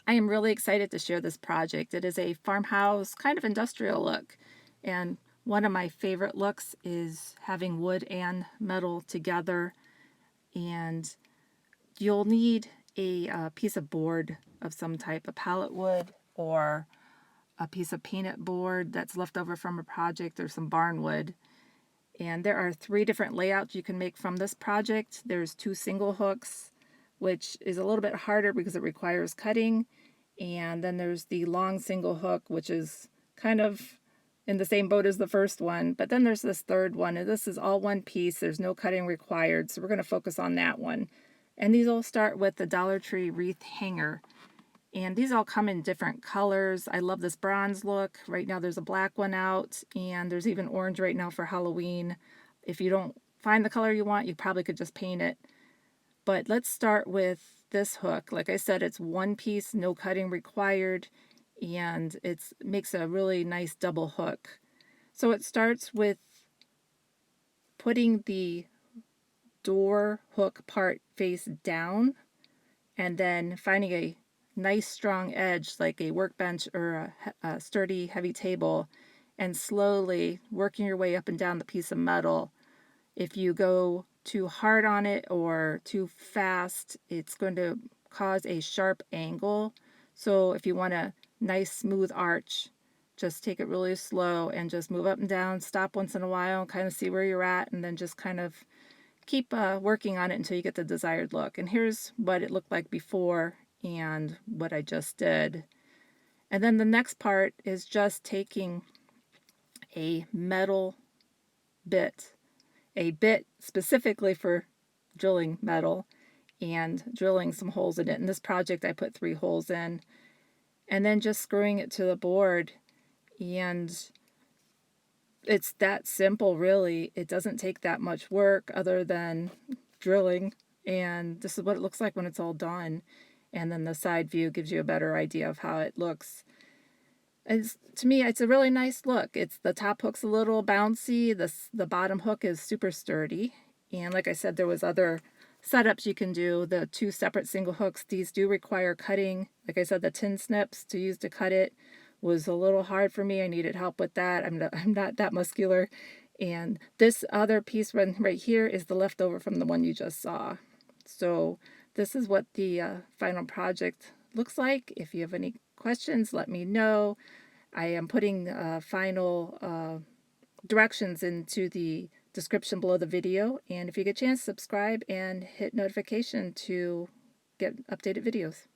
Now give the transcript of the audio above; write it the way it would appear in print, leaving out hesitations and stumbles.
I am really excited to share this project. It is a farmhouse kind of industrial look, and one of my favorite looks is having wood and metal together. And you'll need a piece of board of some type, a pallet wood or a piece of painted board that's left over from a project, or some barn wood. And there are 3 different layouts you can make from this project. There's 2 single hooks, which is a little bit harder because it requires cutting. And then there's the long single hook, which is kind of in the same boat as the first one. But then there's this third one, and this is all one piece. There's no cutting required, so we're going to focus on that one. And these all start with the Dollar Tree wreath hanger. And these all come in different colors. I love this bronze look. Right now there's a black one out, and there's even orange right now for Halloween. If you don't find the color you want, you probably could just paint it. But let's start with this hook. Like I said, it's one piece, no cutting required, and it makes a really nice double hook. So it starts with putting the door hook part face down, and then finding a nice strong edge like a workbench or a sturdy heavy table, and slowly working your way up and down the piece of metal. If you go too hard on it or too fast, it's going to cause a sharp angle. So if you want a nice smooth arch, just take it really slow and just move up and down, stop once in a while, kind of see where you're at, and then just kind of keep working on it until you get the desired look. And here's what it looked like before and what I just did. And then the next part is just taking a metal bit, a bit specifically for drilling metal, and drilling some holes in it. In this project I put 3 holes in, and then just screwing it to the board. And it's that simple, really. It doesn't take that much work other than drilling, and this is what it looks like when it's all done. And then the side view gives you a better idea of how it looks. To me, it's a really nice look. The top hook's a little bouncy. The bottom hook is super sturdy. And like I said, there was other setups you can do. The 2 separate single hooks, these do require cutting. Like I said, the tin snips to use to cut it was a little hard for me. I needed help with that. I'm not that muscular. And this other piece right here is the leftover from the one you just saw. So this is what the final project looks like. If you have any questions, let me know. I am putting final directions into the description below the video. And if you get a chance, subscribe and hit notification to get updated videos.